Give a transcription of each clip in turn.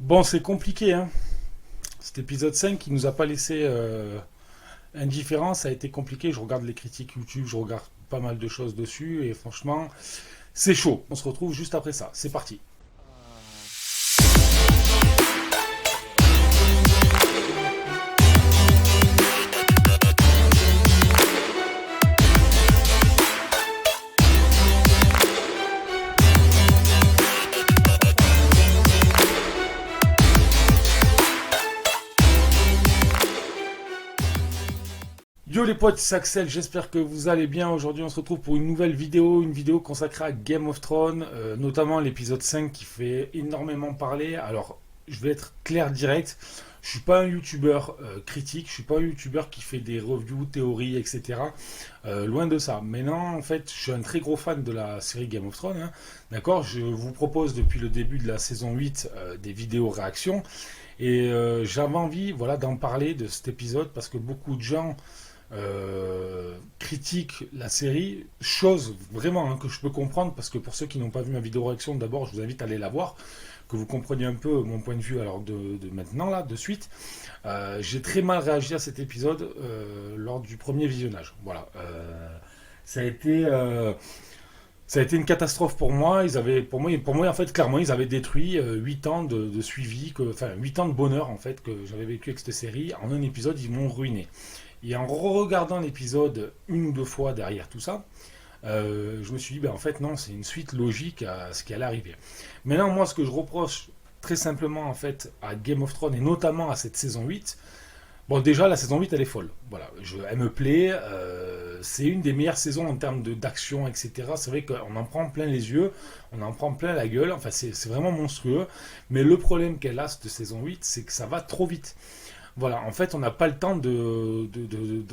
Bon, c'est compliqué, hein. Cet épisode 5 qui nous a pas laissé indifférents, ça a été compliqué. Je regarde les critiques YouTube, je regarde pas mal de choses dessus, et franchement, c'est chaud. On se retrouve juste après ça. C'est parti. Yo les potes, c'est Axel, j'espère que vous allez bien. Aujourd'hui on se retrouve pour une vidéo consacrée à Game of Thrones, notamment l'épisode 5 qui fait énormément parler. Alors je vais être clair direct, je suis pas un youtubeur critique, je suis pas un youtubeur qui fait des reviews, théories, etc. Loin de ça. Maintenant en fait je suis un très gros fan de la série Game of Thrones, hein. D'accord, je vous propose depuis le début de la saison 8 des vidéos réactions. Et j'avais envie voilà, d'en parler de cet épisode parce que beaucoup de gens critique la série, chose vraiment que je peux comprendre, parce que pour ceux qui n'ont pas vu ma vidéo réaction, d'abord je vous invite à aller la voir, que vous compreniez un peu mon point de vue alors de maintenant, là, de suite. J'ai très mal réagi à cet épisode lors du premier visionnage. Voilà. Ça a été... ça a été une catastrophe pour moi. Pour moi, en fait, clairement, ils avaient détruit 8 ans de suivi, enfin 8 ans de bonheur en fait que j'avais vécu avec cette série. En un épisode, ils m'ont ruiné. Et en regardant l'épisode une ou deux fois derrière tout ça, je me suis dit, ben, en fait, non, c'est une suite logique à ce qui allait arriver. Maintenant, moi, ce que je reproche très simplement en fait à Game of Thrones et notamment à cette saison 8, bon, déjà, la saison 8 elle est folle. Voilà, elle me plaît. C'est une des meilleures saisons en termes d'action, etc. C'est vrai qu'on en prend plein les yeux, on en prend plein la gueule. Enfin, c'est vraiment monstrueux. Mais le problème qu'elle a, cette saison 8, c'est que ça va trop vite. Voilà, en fait, on n'a pas le temps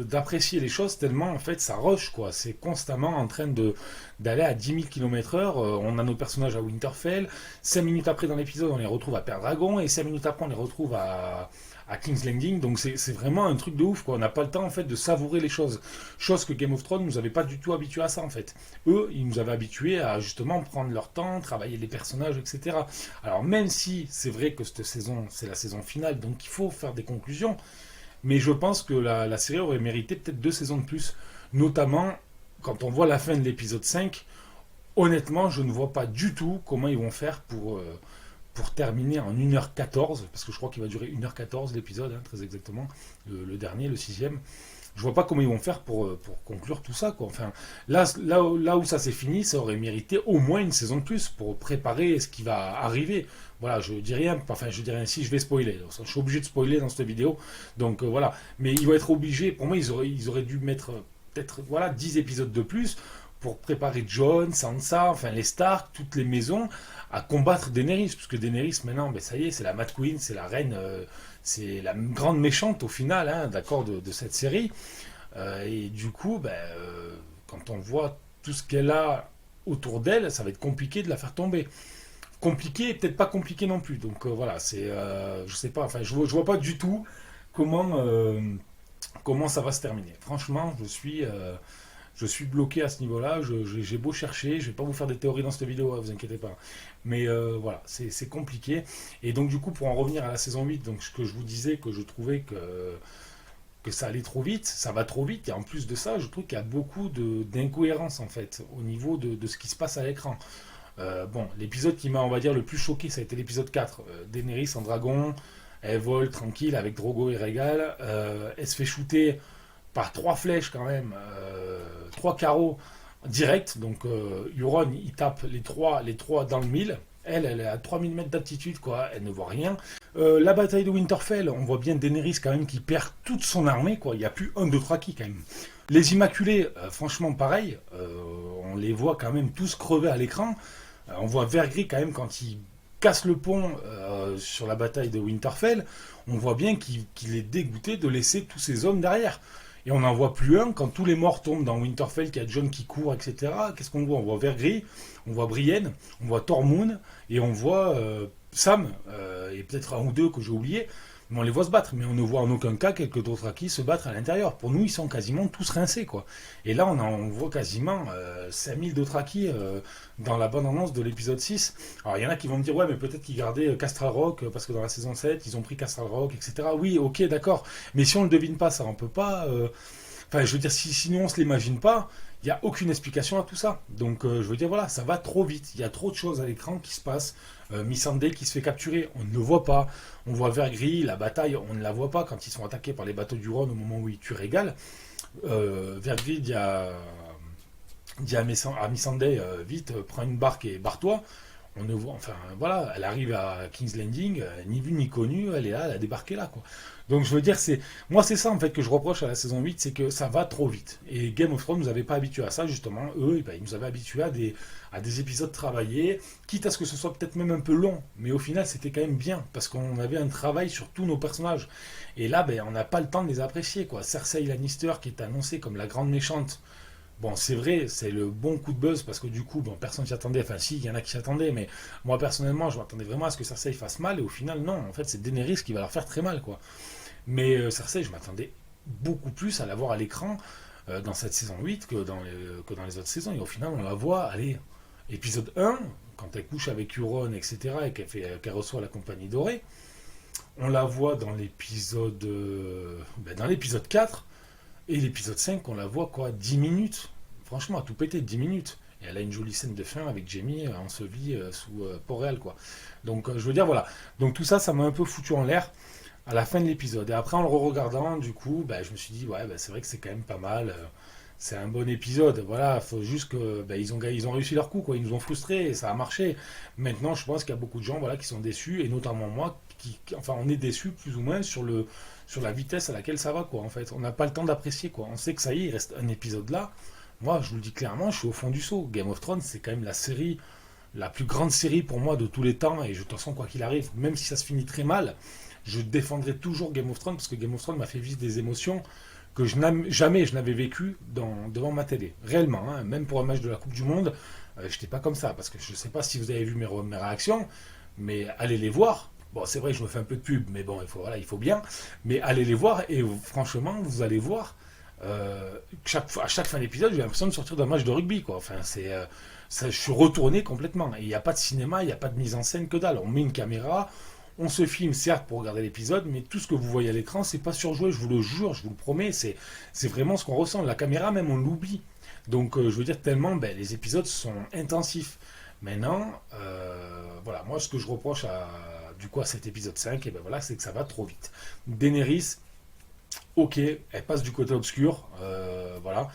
d'apprécier les choses tellement, en fait, ça rush, quoi. C'est constamment en train d'aller à 10 000 km/h. On a nos personnages à Winterfell. 5 minutes après, dans l'épisode, on les retrouve à Pendragon. Et 5 minutes après, on les retrouve à King's Landing. Donc, c'est vraiment un truc de ouf, quoi. On n'a pas le temps, en fait, de savourer les choses. Chose que Game of Thrones nous avait pas du tout habitué à ça, en fait. Eux, ils nous avaient habitués à, justement, prendre leur temps, travailler les personnages, etc. Alors, même si c'est vrai que cette saison, c'est la saison finale, donc il faut faire des conclusions, mais je pense que la série aurait mérité peut-être 2 saisons de plus, notamment quand on voit la fin de l'épisode 5. Honnêtement, je ne vois pas du tout comment ils vont faire pour terminer en 1h14, parce que je crois qu'il va durer 1h14 l'épisode, hein, très exactement, le dernier, le sixième. Je vois pas comment ils vont faire pour conclure tout ça, quoi. Enfin, là où ça s'est fini, ça aurait mérité au moins une saison de plus pour préparer ce qui va arriver. Voilà, je dis rien, enfin je dis rien si je vais spoiler. Je suis obligé de spoiler dans cette vidéo, donc voilà. Mais ils vont être obligés, pour moi ils auraient dû mettre peut-être voilà 10 épisodes de plus pour préparer Jon, Sansa, enfin les Stark, toutes les maisons à combattre Daenerys, puisque Daenerys maintenant, ben, ça y est, c'est la Mad Queen, c'est la reine, c'est la grande méchante au final, hein, d'accord, de cette série. Et du coup, ben, quand on voit tout ce qu'elle a autour d'elle, ça va être compliqué de la faire tomber. Compliqué, et peut-être pas compliqué non plus. Donc voilà, je sais pas, enfin, je vois pas du tout comment, comment ça va se terminer. Franchement, je suis bloqué à ce niveau-là. J'ai beau chercher, je vais pas vous faire des théories dans cette vidéo, hein, vous inquiétez pas. Mais voilà, c'est compliqué. Et donc du coup, pour en revenir à la saison 8, donc ce que je vous disais, que je trouvais que ça allait trop vite, ça va trop vite, et en plus de ça, je trouve qu'il y a beaucoup d'incohérences en fait, au niveau de ce qui se passe à l'écran. Bon, l'épisode qui m'a, on va dire, le plus choqué, ça a été l'épisode 4. Daenerys en dragon, elle vole tranquille avec Drogo et Rhaegal, elle se fait shooter par 3 flèches quand même, 3 carreaux direct. Donc Euron, il tape les trois dans le mille. Elle est à 3 000 mètres d'altitude, quoi. Elle ne voit rien. La bataille de Winterfell, on voit bien Daenerys quand même qui perd toute son armée, quoi. Il n'y a plus un, deux, trois qui, quand même. Les Immaculés, franchement, pareil. On les voit quand même tous crever à l'écran. On voit Vergris quand même quand il casse le pont sur la bataille de Winterfell. On voit bien qu'il est dégoûté de laisser tous ces hommes derrière. Et on n'en voit plus un quand tous les morts tombent dans Winterfell, qu'il y a Jon qui court, etc. Qu'est-ce qu'on voit? On voit Vergris, on voit Brienne, on voit Tormund, et on voit Sam, et peut-être un ou deux que j'ai oublié. mais on les voit se battre, mais on ne voit en aucun cas quelques Dothraki se battre à l'intérieur. Pour nous, ils sont quasiment tous rincés, quoi. Et là, on voit quasiment 5000 Dothraki dans la bande-annonce de l'épisode 6. Alors, il y en a qui vont me dire, ouais, mais peut-être qu'ils gardaient Castral Rock, parce que dans la saison 7, ils ont pris Castral Rock, etc. Oui, ok, d'accord. Mais si on ne le devine pas, ça, on peut pas... Enfin, je veux dire, si nous, on ne se l'imagine pas, il n'y a aucune explication à tout ça. Donc, je veux dire, voilà, ça va trop vite. Il y a trop de choses à l'écran qui se passent. Missandei qui se fait capturer, on ne le voit pas. On voit Vergris, la bataille, on ne la voit pas quand ils sont attaqués par les bateaux du Rhône au moment où ils tuent Régal. Vergris dit à Missandei, vite, prends une barque et barre-toi. On ne voit, enfin voilà, elle arrive à King's Landing, ni vue ni connue, elle est là, elle a débarqué là, quoi. Donc je veux dire, moi c'est ça en fait que je reproche à la saison 8, c'est que ça va trop vite. Et Game of Thrones nous avait pas habitués à ça, justement. Eux, eh ben, ils nous avaient habitués à des épisodes travaillés, quitte à ce que ce soit peut-être même un peu long, mais au final c'était quand même bien, parce qu'on avait un travail sur tous nos personnages. Et là, ben, on n'a pas le temps de les apprécier, quoi. Cersei Lannister qui est annoncée comme la grande méchante. Bon, c'est vrai, c'est le bon coup de buzz parce que du coup, bon, personne s'y attendait. Enfin, si, il y en a qui s'y attendaient, mais moi personnellement, je m'attendais vraiment à ce que Cersei fasse mal et au final, non. En fait, c'est Daenerys qui va leur faire très mal, quoi. Mais Cersei, je m'attendais beaucoup plus à la voir à l'écran dans cette saison 8 que dans les autres saisons. Et au final, on la voit, allez, épisode 1, quand elle couche avec Euron, etc., et qu'elle reçoit la compagnie dorée. On la voit dans dans l'épisode 4. Et l'épisode 5, on la voit quoi 10 minutes. Franchement, à tout péter, 10 minutes. Et elle a une jolie scène de fin avec Jamie enseveli sous Port-Réal, quoi. Donc, je veux dire, voilà. Donc, tout ça, ça m'a un peu foutu en l'air à la fin de l'épisode. Et après, en le re-regardant, du coup, bah, je me suis dit, ouais, bah, c'est vrai que c'est quand même pas mal. C'est un bon épisode. Voilà, faut juste que bah, ils ont réussi leur coup, quoi. Ils nous ont frustrés et ça a marché. Maintenant, je pense qu'il y a beaucoup de gens voilà, qui sont déçus, et notamment moi, enfin, on est déçus plus ou moins sur la vitesse à laquelle ça va, quoi, en fait. On n'a pas le temps d'apprécier, quoi. On sait que ça y est, il reste un épisode là. Moi, je vous le dis clairement, je suis au fond du seau. Game of Thrones, c'est quand même la série, la plus grande série pour moi de tous les temps, et de toute façon, quoi qu'il arrive, même si ça se finit très mal, je défendrai toujours Game of Thrones, parce que Game of Thrones m'a fait vivre des émotions que jamais je n'avais vécues devant ma télé. Réellement, hein. Même pour un match de la Coupe du Monde, je n'étais pas comme ça, parce que je ne sais pas si vous avez vu mes réactions, mais allez les voir. Bon, c'est vrai, je me fais un peu de pub, mais bon, voilà, il faut bien. Mais allez les voir et franchement, vous allez voir. À chaque fin d'épisode, j'ai l'impression de sortir d'un match de rugby, quoi. Enfin, je suis retourné complètement. Et il n'y a pas de cinéma, il n'y a pas de mise en scène que dalle. On met une caméra, on se filme, certes, pour regarder l'épisode, mais tout ce que vous voyez à l'écran, c'est pas surjoué, je vous le jure, je vous le promets. C'est vraiment ce qu'on ressent. La caméra, même, on l'oublie. Donc, je veux dire, tellement, ben, les épisodes sont intensifs. Maintenant, voilà, moi, ce que je reproche à cet épisode 5, et ben voilà, c'est que ça va trop vite. Daenerys, ok, elle passe du côté obscur, voilà.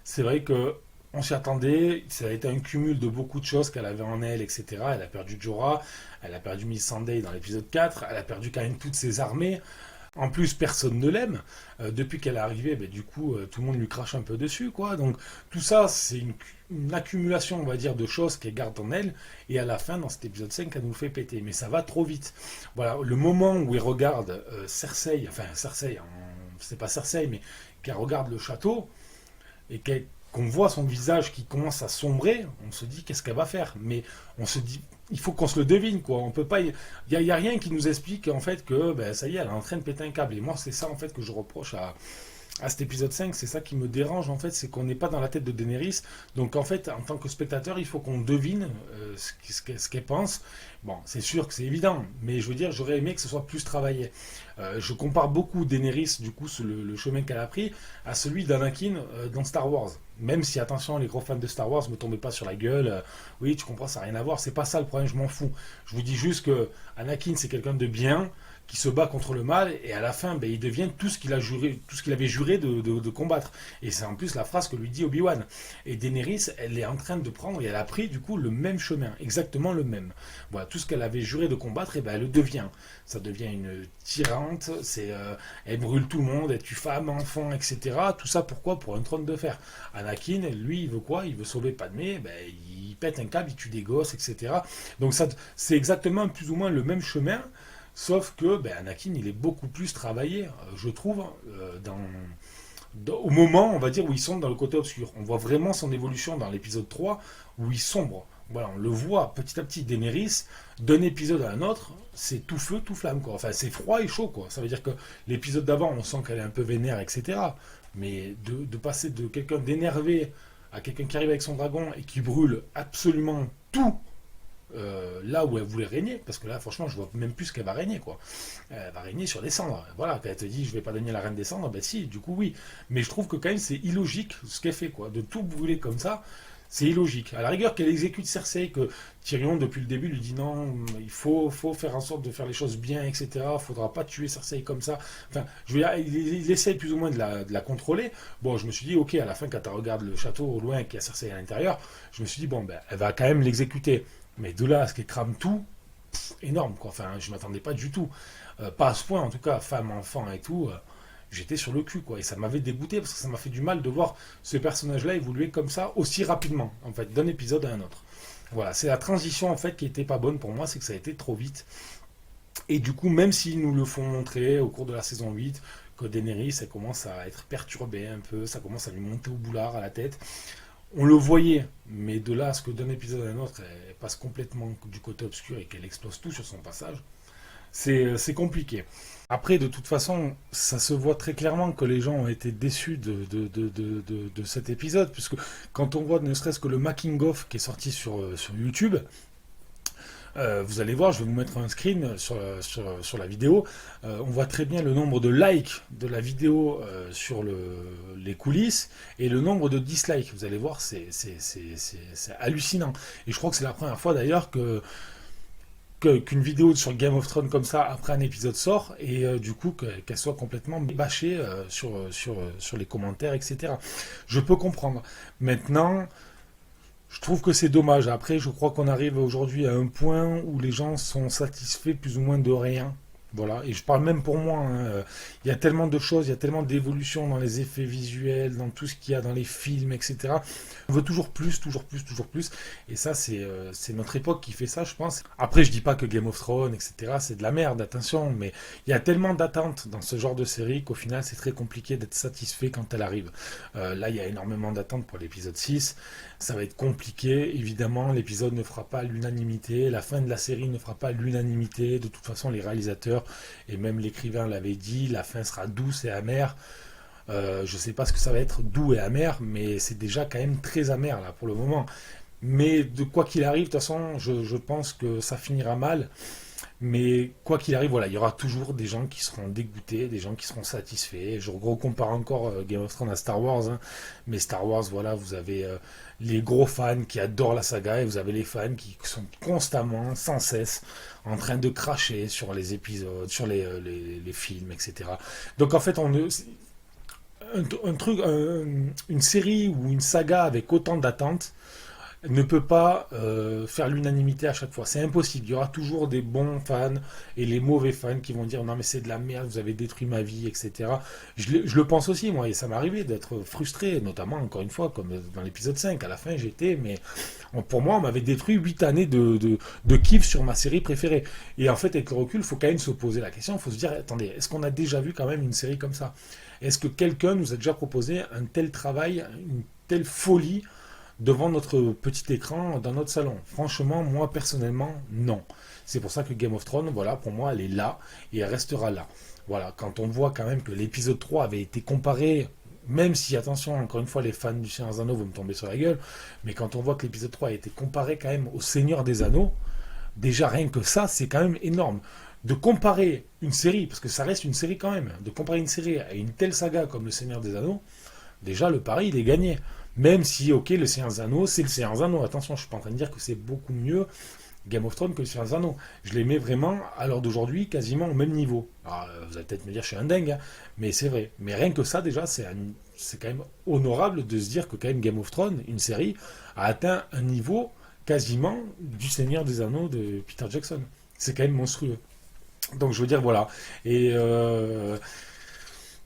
C'est vrai que on s'y attendait, ça a été un cumul de beaucoup de choses qu'elle avait en elle, etc. Elle a perdu Jorah, elle a perdu Missandei dans l'épisode 4, elle a perdu quand même toutes ses armées. En plus, personne ne l'aime. Depuis qu'elle est arrivée, ben, du coup, tout le monde lui crache un peu dessus, quoi. Donc, tout ça, c'est une accumulation, on va dire, de choses qu'elle garde en elle. Et à la fin, dans cet épisode 5, elle nous fait péter. Mais ça va trop vite. Voilà, le moment où elle regarde Cersei, c'est pas Cersei, mais qu'elle regarde le château, et qu'on voit son visage qui commence à sombrer, on se dit qu'est-ce qu'elle va faire. Mais on se dit, il faut qu'on se le devine, quoi. On peut pas, y a rien qui nous explique en fait que ben, ça y est, elle est en train de péter un câble. Et moi, c'est ça en fait que je reproche à cet épisode 5, c'est ça qui me dérange en fait, c'est qu'on n'est pas dans la tête de Daenerys. Donc en fait, en tant que spectateur, il faut qu'on devine ce qu'elle pense. Bon, c'est sûr que c'est évident, mais je veux dire, j'aurais aimé que ce soit plus travaillé. Je compare beaucoup Daenerys, du coup, le chemin qu'elle a pris, à celui d'Anakin dans Star Wars. Même si, attention, les gros fans de Star Wars ne me tombez pas sur la gueule. Oui, tu comprends, ça n'a rien à voir. C'est pas ça le problème, je m'en fous. Je vous dis juste que Anakin, c'est quelqu'un de bien, qui se bat contre le mal, et à la fin, ben, il devient tout ce qu'il a juré, tout ce qu'il avait juré de combattre. Et c'est en plus la phrase que lui dit Obi-Wan. Et Daenerys, elle est en train de prendre, et elle a pris du coup le même chemin, exactement le même. Voilà, tout ce qu'elle avait juré de combattre, et ben, elle le devient. Ça devient une tyrante, elle brûle tout le monde, elle tue femmes, enfants, etc. Tout ça pourquoi? Pour un trône de fer. Anakin, lui, il veut quoi? Il veut sauver Padmé, ben, il pète un câble, il tue des gosses, etc. Donc ça, c'est exactement plus ou moins le même chemin. Sauf que ben, Anakin, il est beaucoup plus travaillé, je trouve, au moment, on va dire, où il sombre dans le côté obscur. On voit vraiment son évolution dans l'épisode 3, où il sombre. Voilà, on le voit petit à petit. Daenerys, d'un épisode à un autre, c'est tout feu, tout flamme, quoi. Enfin, c'est froid et chaud, quoi. Ça veut dire que l'épisode d'avant, on sent qu'elle est un peu vénère, etc. Mais de passer de quelqu'un d'énervé à quelqu'un qui arrive avec son dragon et qui brûle absolument tout là où elle voulait régner, parce que là, franchement, je vois même plus ce qu'elle va régner, quoi. Elle va régner sur des cendres. Voilà, quand elle te dit, je vais pas devenir la reine des cendres, ben si, du coup, oui. Mais je trouve que quand même, c'est illogique ce qu'elle fait, quoi. De tout brûler comme ça, c'est illogique. À la rigueur, qu'elle exécute Cersei, que Tyrion, depuis le début, lui dit non, il faut faire en sorte de faire les choses bien, etc. Faudra pas tuer Cersei comme ça. Enfin, je veux dire, il essaye plus ou moins de la contrôler. Bon, je me suis dit, ok, à la fin, quand tu regardes le château au loin, qu'il y a Cersei à l'intérieur, je me suis dit, bon, ben, elle va quand même l'exécuter. Mais de là à ce qu'elle crame tout, énorme, quoi. Enfin, je m'attendais pas du tout. Pas à ce point, en tout cas, femme, enfant et tout. J'étais sur le cul, quoi. Et ça m'avait dégoûté parce que ça m'a fait du mal de voir ce personnage-là évoluer comme ça aussi rapidement, en fait, d'un épisode à un autre. Voilà, c'est la transition, en fait, qui était pas bonne pour moi, c'est que ça a été trop vite. Et du coup, même s'ils nous le font montrer au cours de la saison 8, que Daenerys, elle commence à être perturbée un peu, ça commence à lui monter au boulard à la tête. On le voyait, mais de là à ce que d'un épisode à un autre, elle passe complètement du côté obscur et qu'elle explose tout sur son passage, c'est compliqué. Après, de toute façon, ça se voit très clairement que les gens ont été déçus de cet épisode, puisque quand on voit ne serait-ce que le making-of qui est sorti sur YouTube, vous allez voir, je vais vous mettre un screen sur la vidéo. On voit très bien le nombre de likes de la vidéo sur les coulisses et le nombre de dislikes. Vous allez voir, c'est hallucinant. Et je crois que c'est la première fois d'ailleurs qu'une vidéo sur Game of Thrones comme ça, après un épisode sort, et du coup qu'elle soit complètement bâchée sur les commentaires, etc. Je peux comprendre. Maintenant, je trouve que c'est dommage. Après, je crois qu'on arrive aujourd'hui à un point où les gens sont satisfaits plus ou moins de rien. Voilà, et je parle même pour moi, hein. Il y a tellement de choses, il y a tellement d'évolutions dans les effets visuels, dans tout ce qu'il y a dans les films, etc. On veut toujours plus, toujours plus, toujours plus. Et ça, c'est notre époque qui fait ça, je pense. Après, je dis pas que Game of Thrones, etc., c'est de la merde, attention, mais il y a tellement d'attentes dans ce genre de série qu'au final, c'est très compliqué d'être satisfait quand elle arrive. Là, il y a énormément d'attentes pour l'épisode 6. Ça va être compliqué, évidemment, l'épisode ne fera pas l'unanimité, la fin de la série ne fera pas l'unanimité. De toute façon, les réalisateurs et même l'écrivain l'avait dit, la fin sera douce et amère. Je ne sais pas ce que ça va être doux et amer, mais c'est déjà quand même très amer là pour le moment. Mais de quoi qu'il arrive, de toute façon, je pense que ça finira mal. Mais quoi qu'il arrive, voilà, il y aura toujours des gens qui seront dégoûtés, des gens qui seront satisfaits. Je compare encore Game of Thrones à Star Wars, hein. Mais Star Wars, voilà, vous avez les gros fans qui adorent la saga et vous avez les fans qui sont constamment, sans cesse, en train de cracher sur les épisodes, sur les films, etc. Donc en fait, un truc, une série ou une saga avec autant d'attentes ne peut pas faire l'unanimité à chaque fois. C'est impossible. Il y aura toujours des bons fans et les mauvais fans qui vont dire non mais c'est de la merde, vous avez détruit ma vie, etc. Je le pense aussi, moi, et ça m'est arrivé d'être frustré, notamment, encore une fois, comme dans l'épisode 5. À la fin, j'étais, mais pour moi, on m'avait détruit 8 années de kiff sur ma série préférée. Et en fait, avec le recul, il faut quand même se poser la question, il faut se dire, attendez, est-ce qu'on a déjà vu quand même une série comme ça? Est-ce que quelqu'un nous a déjà proposé un tel travail, une telle folie devant notre petit écran dans notre salon? Franchement, moi personnellement, non. C'est pour ça que Game of Thrones, voilà, pour moi, elle est là et elle restera là. Voilà, quand on voit quand même que l'épisode 3 avait été comparé, même si, attention, encore une fois, les fans du Seigneur des Anneaux vont me tomber sur la gueule, mais quand on voit que l'épisode 3 a été comparé quand même au Seigneur des Anneaux, déjà rien que ça, c'est quand même énorme. De comparer une série, parce que ça reste une série quand même, de comparer une série à une telle saga comme le Seigneur des Anneaux, déjà le pari il est gagné. Même si, ok, le Seigneur des Anneaux, c'est le Seigneur des Anneaux. Attention, je ne suis pas en train de dire que c'est beaucoup mieux Game of Thrones que le Seigneur des Anneaux. Je les mets vraiment, à l'heure d'aujourd'hui, quasiment au même niveau. Alors, vous allez peut-être me dire, je suis un dingue, hein, mais c'est vrai. Mais rien que ça, déjà, c'est quand même honorable de se dire que quand même Game of Thrones, une série, a atteint un niveau quasiment du Seigneur des Anneaux de Peter Jackson. C'est quand même monstrueux. Donc, je veux dire, voilà. Et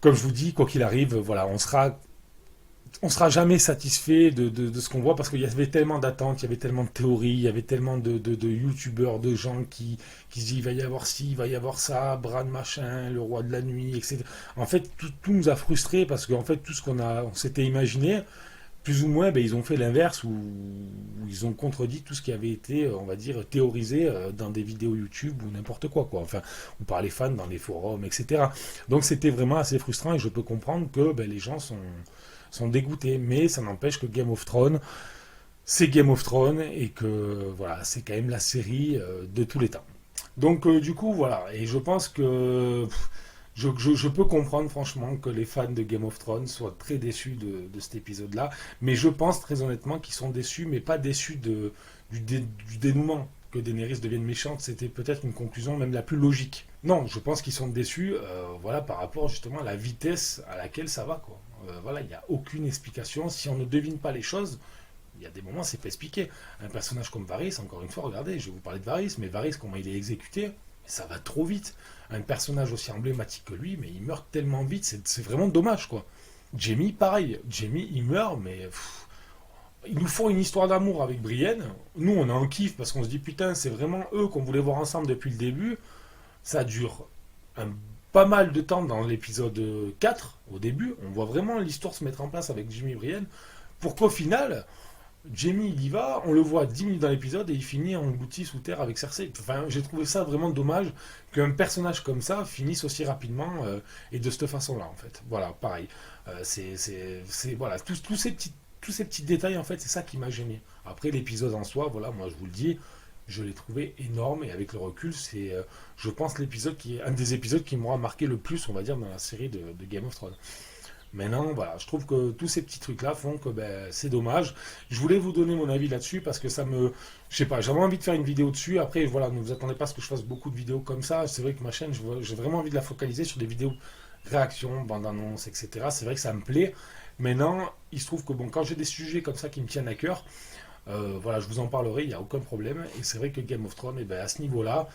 comme je vous dis, quoi qu'il arrive, voilà, on sera jamais satisfait de ce qu'on voit parce qu'il y avait tellement d'attentes, il y avait tellement de théories, il y avait tellement de youtubeurs, de gens qui se disent il va y avoir ci, il va y avoir ça, Bran machin, le roi de la nuit, etc. En fait, tout nous a frustrés parce qu'en fait, tout ce on s'était imaginé, plus ou moins, ben, ils ont fait l'inverse où ils ont contredit tout ce qui avait été, on va dire, théorisé dans des vidéos YouTube ou n'importe quoi, quoi. Enfin, ou par les fans dans les forums, etc. Donc c'était vraiment assez frustrant et je peux comprendre que ben, les gens sont dégoûtés. Mais ça n'empêche que Game of Thrones, c'est Game of Thrones et que voilà, c'est quand même la série de tous les temps. Donc du coup, voilà. Et je pense que je peux comprendre franchement que les fans de Game of Thrones soient très déçus de cet épisode-là, mais je pense très honnêtement qu'ils sont déçus, mais pas déçus du dénouement, que Daenerys devienne méchante, c'était peut-être une conclusion même la plus logique. Non, je pense qu'ils sont déçus, voilà, par rapport justement à la vitesse à laquelle ça va, quoi. Voilà, il n'y a aucune explication. Si on ne devine pas les choses, il y a des moments, c'est pas expliqué. Un personnage comme Varys, encore une fois, regardez, je vais vous parler de Varys, mais Varys, comment il est exécuté, ça va trop vite. Un personnage aussi emblématique que lui, mais il meurt tellement vite, c'est vraiment dommage, quoi. Jaime, pareil. Jaime, il meurt, mais ils nous font une histoire d'amour avec Brienne. Nous, on a un kiff parce qu'on se dit, putain, c'est vraiment eux qu'on voulait voir ensemble depuis le début. Ça dure un, pas mal de temps dans l'épisode 4, au début. On voit vraiment l'histoire se mettre en place avec Jaime et Brienne. Pour qu'au final, Jaime, il y va, on le voit 10 minutes dans l'épisode et il finit englouti sous terre avec Cersei. Enfin, j'ai trouvé ça vraiment dommage qu'un personnage comme ça finisse aussi rapidement et de cette façon-là, en fait. Voilà, pareil. Voilà, tous ces petits détails, en fait, c'est ça qui m'a gêné. Après, l'épisode en soi, voilà, moi, je vous le dis, je l'ai trouvé énorme et avec le recul, c'est, je pense, un des épisodes qui m'aura marqué le plus, on va dire, dans la série de Game of Thrones. Maintenant, voilà, je trouve que tous ces petits trucs-là font que ben, c'est dommage. Je voulais vous donner mon avis là-dessus parce que ça me. Je sais pas, j'avais envie de faire une vidéo dessus. Après, voilà, ne vous attendez pas à ce que je fasse beaucoup de vidéos comme ça. C'est vrai que ma chaîne, j'ai vraiment envie de la focaliser sur des vidéos réactions, bandes-annonces, etc. C'est vrai que ça me plaît. Maintenant, il se trouve que bon, quand j'ai des sujets comme ça qui me tiennent à cœur, voilà, je vous en parlerai, il n'y a aucun problème. Et c'est vrai que Game of Thrones, eh ben, à ce niveau-là,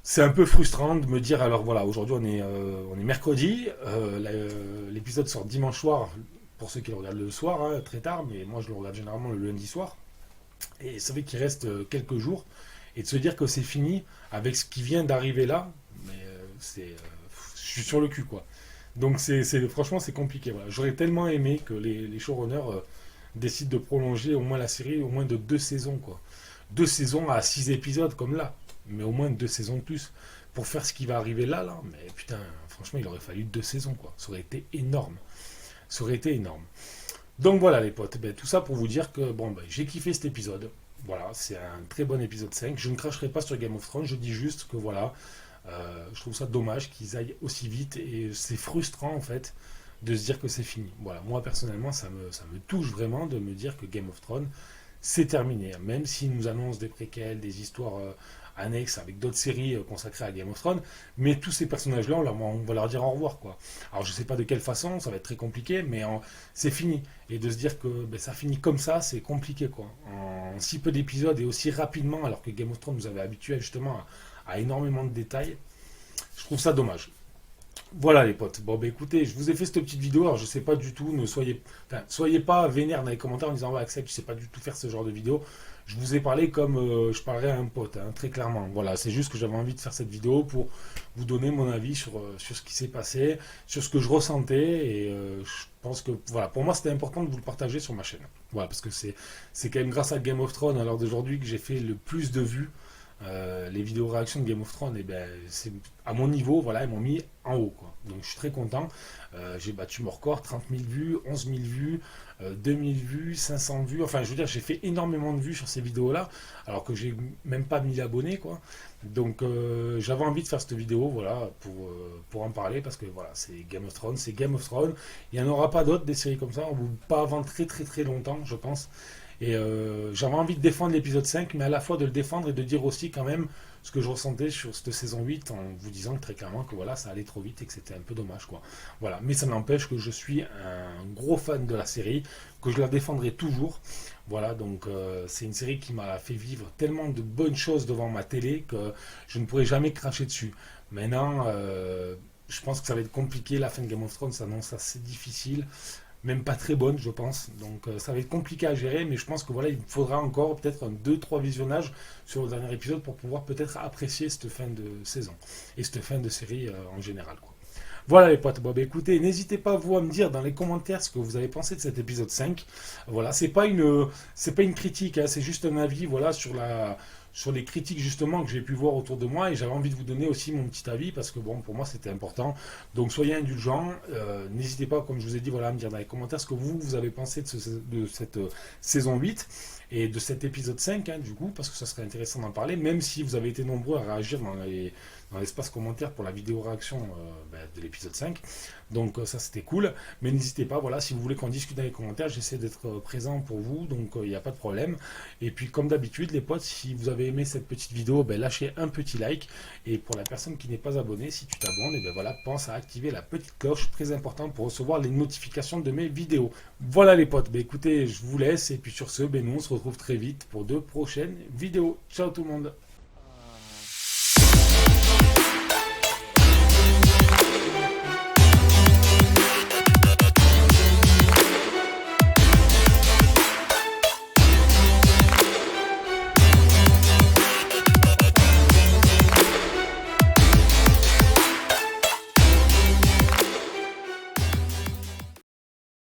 c'est un peu frustrant de me dire, alors voilà, aujourd'hui on est mercredi, l'épisode sort dimanche soir, pour ceux qui le regardent le soir, hein, très tard, mais moi je le regarde généralement le lundi soir, et c'est vrai qu'il reste quelques jours, et de se dire que c'est fini avec ce qui vient d'arriver là, mais je suis sur le cul quoi. Donc franchement c'est compliqué, voilà. J'aurais tellement aimé que les showrunners décident de prolonger au moins la série, au moins de 2 saisons quoi. 2 saisons à 6 épisodes comme là, mais au moins 2 saisons de plus. Pour faire ce qui va arriver là, mais putain, franchement, il aurait fallu 2 saisons, quoi. Ça aurait été énorme. Ça aurait été énorme. Donc voilà, les potes, ben, tout ça pour vous dire que bon, ben, j'ai kiffé cet épisode. Voilà, c'est un très bon épisode 5. Je ne cracherai pas sur Game of Thrones, je dis juste que voilà, je trouve ça dommage qu'ils aillent aussi vite et c'est frustrant en fait de se dire que c'est fini. Voilà, moi personnellement, ça me touche vraiment de me dire que Game of Thrones, c'est terminé. Même s'ils nous annoncent des préquels, des histoires annexes avec d'autres séries consacrées à Game of Thrones, mais tous ces personnages-là, on va leur dire au revoir, quoi. Alors je sais pas de quelle façon, ça va être très compliqué, mais c'est fini. Et de se dire que ben, ça finit comme ça, c'est compliqué, quoi. En si peu d'épisodes et aussi rapidement, alors que Game of Thrones nous avait habitués justement à énormément de détails, je trouve ça dommage. Voilà les potes. Bon bah écoutez, je vous ai fait cette petite vidéo. Alors je sais pas du tout, soyez pas vénère dans les commentaires en disant ouais Axel, tu sais pas du tout faire ce genre de vidéo. Je vous ai parlé comme je parlerais à un pote, hein, très clairement. Voilà, c'est juste que j'avais envie de faire cette vidéo pour vous donner mon avis sur ce qui s'est passé, sur ce que je ressentais et je pense que voilà, pour moi c'était important de vous le partager sur ma chaîne. Voilà, parce que c'est quand même grâce à Game of Thrones à l'heure d'aujourd'hui que j'ai fait le plus de vues. Les vidéos réactions de Game of Thrones, et ben, c'est à mon niveau, voilà, ils m'ont mis en haut, quoi. Donc je suis très content. J'ai battu mon record, 30 000 vues, 11 000 vues, 2 000 vues, 500 vues. Enfin, je veux dire, j'ai fait énormément de vues sur ces vidéos-là, alors que j'ai même pas 1000 abonnés, quoi. Donc j'avais envie de faire cette vidéo, voilà, pour en parler, parce que voilà, c'est Game of Thrones, c'est Game of Thrones. Il n'y en aura pas d'autres des séries comme ça, ou pas avant très très très longtemps, je pense. Et j'avais envie de défendre l'épisode 5, mais à la fois de le défendre et de dire aussi quand même ce que je ressentais sur cette saison 8 en vous disant très clairement que voilà, ça allait trop vite et que c'était un peu dommage, quoi. Voilà, mais ça n'empêche que je suis un gros fan de la série, que je la défendrai toujours. Voilà, donc c'est une série qui m'a fait vivre tellement de bonnes choses devant ma télé que je ne pourrai jamais cracher dessus. Maintenant, je pense que ça va être compliqué, la fin de Game of Thrones s'annonce assez difficile, même pas très bonne, je pense. Donc ça va être compliqué à gérer, mais je pense que voilà, il faudra encore peut-être un 2-3 visionnages sur le dernier épisode pour pouvoir peut-être apprécier cette fin de saison et cette fin de série en général, quoi. Voilà les potes, bon, bah, écoutez, n'hésitez pas vous à me dire dans les commentaires ce que vous avez pensé de cet épisode 5. Voilà, c'est pas une critique, hein, c'est juste un avis, voilà, sur les critiques justement que j'ai pu voir autour de moi et j'avais envie de vous donner aussi mon petit avis parce que bon, pour moi c'était important. Donc soyez indulgents, n'hésitez pas, comme je vous ai dit, voilà, à me dire dans les commentaires ce que vous avez pensé de cette saison 8 et de cet épisode 5, hein, du coup, parce que ça serait intéressant d'en parler, même si vous avez été nombreux à réagir dans l'espace commentaire pour la vidéo réaction de l'épisode 5. Donc ça c'était cool. Mais n'hésitez pas, voilà, si vous voulez qu'on discute dans les commentaires, j'essaie d'être présent pour vous, donc il n'y a pas de problème. Et puis comme d'habitude, les potes, si vous avez aimé cette petite vidéo, lâchez un petit like. Et pour la personne qui n'est pas abonnée, si tu t'abonnes, et voilà, pense à activer la petite cloche, très important pour recevoir les notifications de mes vidéos. Voilà les potes, écoutez, je vous laisse. Et puis sur ce, nous on se retrouve très vite pour de prochaines vidéos. Ciao tout le monde.